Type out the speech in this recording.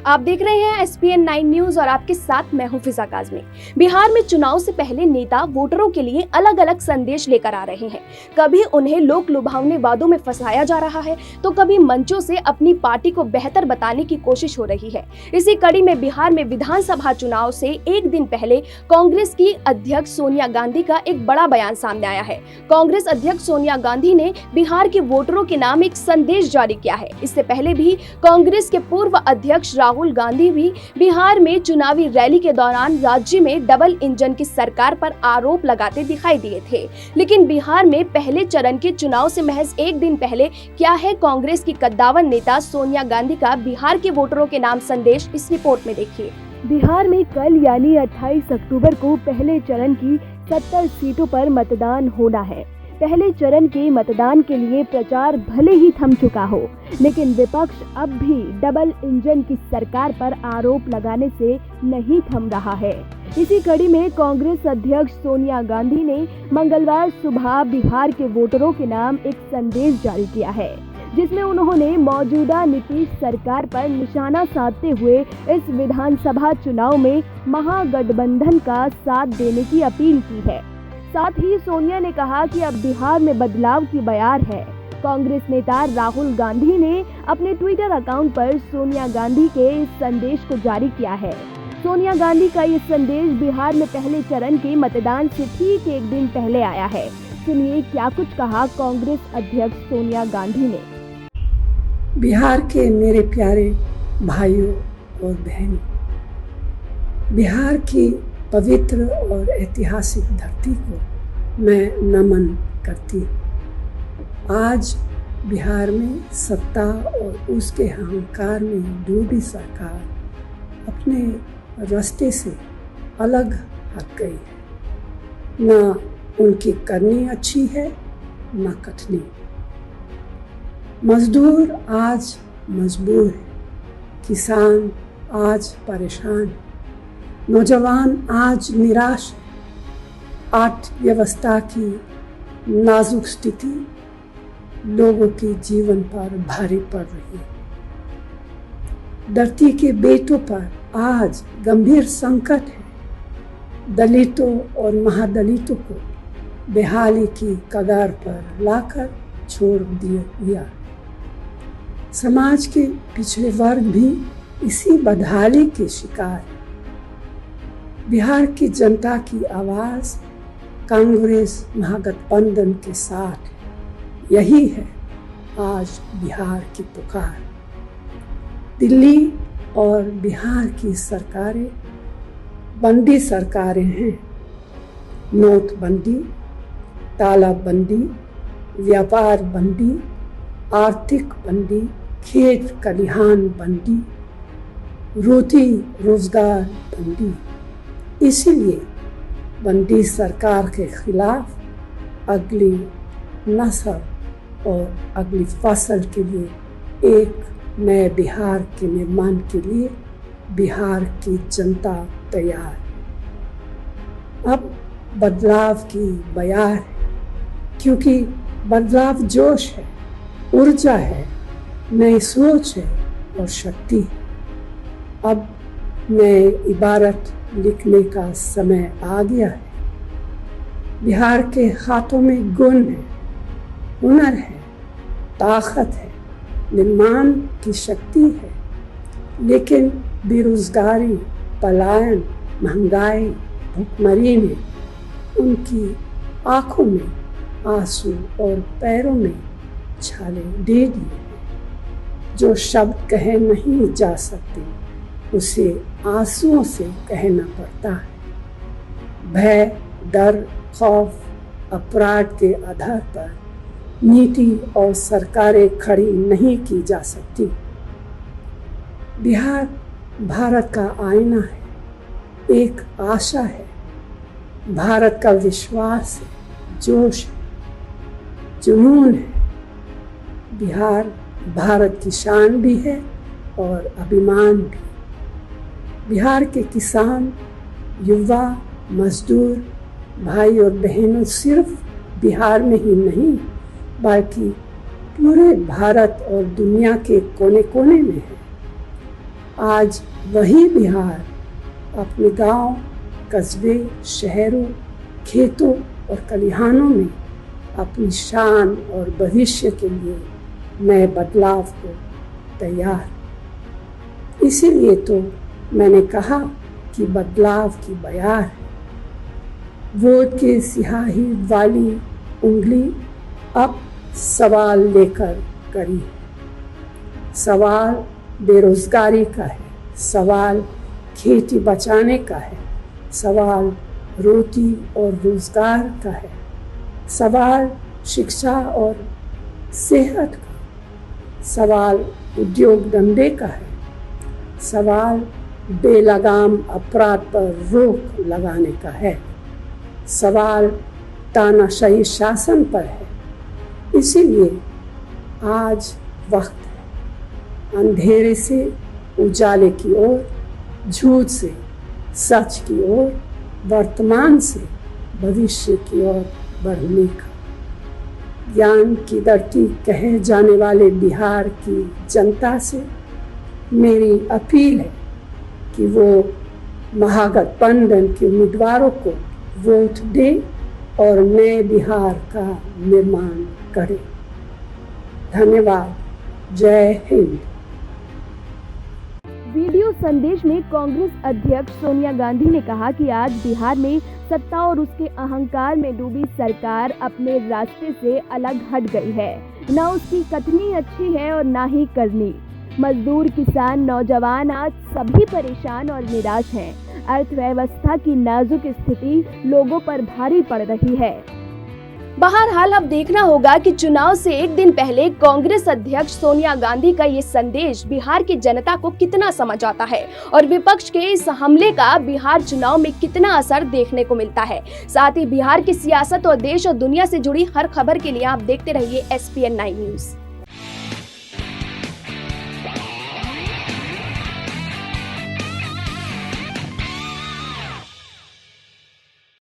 आप देख रहे हैं SPN 9 न्यूज और आपके साथ मैं हूं फिजा काज़मी। बिहार में चुनाव से पहले नेता वोटरों के लिए अलग अलग संदेश लेकर आ रहे हैं। कभी उन्हें लोक लुभावने वादों में फंसाया जा रहा है, तो कभी मंचों से अपनी पार्टी को बेहतर बताने की कोशिश हो रही है। इसी कड़ी में बिहार में विधानसभा चुनाव से एक दिन पहले कांग्रेस की अध्यक्ष सोनिया गांधी का एक बड़ा बयान सामने आया है। कांग्रेस अध्यक्ष सोनिया गांधी ने बिहार के वोटरों के नाम एक संदेश जारी किया है। इससे पहले भी कांग्रेस के पूर्व अध्यक्ष राहुल गांधी भी बिहार में चुनावी रैली के दौरान राज्य में डबल इंजन की सरकार पर आरोप लगाते दिखाई दिए थे। लेकिन बिहार में पहले चरण के चुनाव से महज एक दिन पहले क्या है कांग्रेस की कद्दावर नेता सोनिया गांधी का बिहार के वोटरों के नाम संदेश, इस रिपोर्ट में देखिए। बिहार में कल यानी 28 अक्टूबर को पहले चरण की 70 सीटों पर मतदान होना है। पहले चरण के मतदान के लिए प्रचार भले ही थम चुका हो, लेकिन विपक्ष अब भी डबल इंजन की सरकार पर आरोप लगाने से नहीं थम रहा है। इसी कड़ी में कांग्रेस अध्यक्ष सोनिया गांधी ने मंगलवार सुबह बिहार के वोटरों के नाम एक संदेश जारी किया है, जिसमें उन्होंने मौजूदा नीतीश सरकार पर निशाना साधते हुए इस विधानसभा चुनाव में महागठबंधन का साथ देने की अपील की है। साथ ही सोनिया ने कहा कि अब बिहार में बदलाव की बयार है। कांग्रेस नेता राहुल गांधी ने अपने ट्विटर अकाउंट पर सोनिया गांधी के इस संदेश को जारी किया है। सोनिया गांधी का ये संदेश बिहार में पहले चरण के मतदान से ठीक एक दिन पहले आया है। सुनिए क्या कुछ कहा कांग्रेस अध्यक्ष सोनिया गांधी ने। बिहार के मेरे प्यारे भाइयों और बहनों, बिहार की पवित्र और ऐतिहासिक धरती को मैं नमन करती हूँ। आज बिहार में सत्ता और उसके अहंकार में डूबी सरकार अपने रास्ते से अलग हट गई है। न उनकी करनी अच्छी है, न कटनी। मजदूर आज मजबूर है, किसान आज परेशान, नौजवान आज निराश है। अर्थव्यवस्था की नाजुक स्थिति लोगों के जीवन पर भारी पड़ रही है। धरती के बेटों पर आज गंभीर संकट है। दलितों और महादलितों को बेहाली की कगार पर लाकर छोड़ दिया। समाज के पिछड़े वर्ग भी इसी बदहाली के शिकार है। बिहार की जनता की आवाज़ कांग्रेस महागठबंधन के साथ है। यही है आज बिहार की पुकार। दिल्ली और बिहार की सरकारें बंदी सरकारें हैं। नोटबंदी, तालाबंदी, व्यापार बंदी, आर्थिक बंदी, खेत खलिहान बंदी, रोटी रोजगार बंदी। इसीलिए बंदी सरकार के खिलाफ अगली नस्ल और अगली फसल के लिए एक नए बिहार के निर्माण के लिए बिहार की जनता तैयार है। अब बदलाव की बयार है, क्योंकि बदलाव जोश है, ऊर्जा है, नई सोच है और शक्ति है। अब नए इबारत लिखने का समय आ गया है। बिहार के हाथों में गुण है, हुनर है, ताकत है, निर्माण की शक्ति है। लेकिन बेरोजगारी, पलायन, महंगाई, भुखमरी ने उनकी आंखों में आंसू और पैरों में छाले दे दिए। जो शब्द कहे नहीं जा सकते, उसे आंसुओं से कहना पड़ता है। भय, डर, खौफ, अपराध के आधार पर नीति और सरकारें खड़ी नहीं की जा सकती। बिहार भारत का आईना है, एक आशा है, भारत का विश्वास है, जोश है, जुनून है। बिहार भारत की शान भी है और अभिमान भी। बिहार के किसान, युवा, मजदूर, भाई और बहनों सिर्फ बिहार में ही नहीं, बल्कि पूरे भारत और दुनिया के कोने कोने में है। आज वही बिहार अपने गांव, कस्बे, शहरों, खेतों और खलिहानों में अपनी शान और भविष्य के लिए नए बदलाव को तैयार। इसीलिए तो मैंने कहा कि बदलाव की बयार है। वोट की स्याही वाली उंगली अब सवाल लेकर करी है। सवाल बेरोजगारी का है, सवाल खेती बचाने का है, सवाल रोटी और रोजगार का है, सवाल शिक्षा और सेहत का, सवाल उद्योग धंधे का है, सवाल बेलगाम अपराध पर रोक लगाने का है, सवाल तानाशाही शासन पर है। इसीलिए आज वक्त है अंधेरे से उजाले की ओर, झूठ से सच की ओर, वर्तमान से भविष्य की ओर बढ़ने का। ज्ञान की धरती कहे जाने वाले बिहार की जनता से मेरी अपील है कि वो महागठबंधन के उम्मीदवारों को वोट दे और नए बिहार का निर्माण करे। धन्यवाद। जय हिंद। वीडियो संदेश में कांग्रेस अध्यक्ष सोनिया गांधी ने कहा कि आज बिहार में सत्ता और उसके अहंकार में डूबी सरकार अपने रास्ते से अलग हट गई है। न उसकी कथनी अच्छी है और न ही करनी। मजदूर, किसान, नौजवान आज सभी परेशान और निराश हैं। अर्थव्यवस्था की नाजुक स्थिति लोगों पर भारी पड़ रही है। बहरहाल अब देखना होगा कि चुनाव से एक दिन पहले कांग्रेस अध्यक्ष सोनिया गांधी का ये संदेश बिहार की जनता को कितना समझ आता है और विपक्ष के इस हमले का बिहार चुनाव में कितना असर देखने को मिलता है। साथ ही बिहार की सियासत और देश और दुनिया से जुड़ी हर खबर के लिए आप देखते रहिए SPN 9 न्यूज।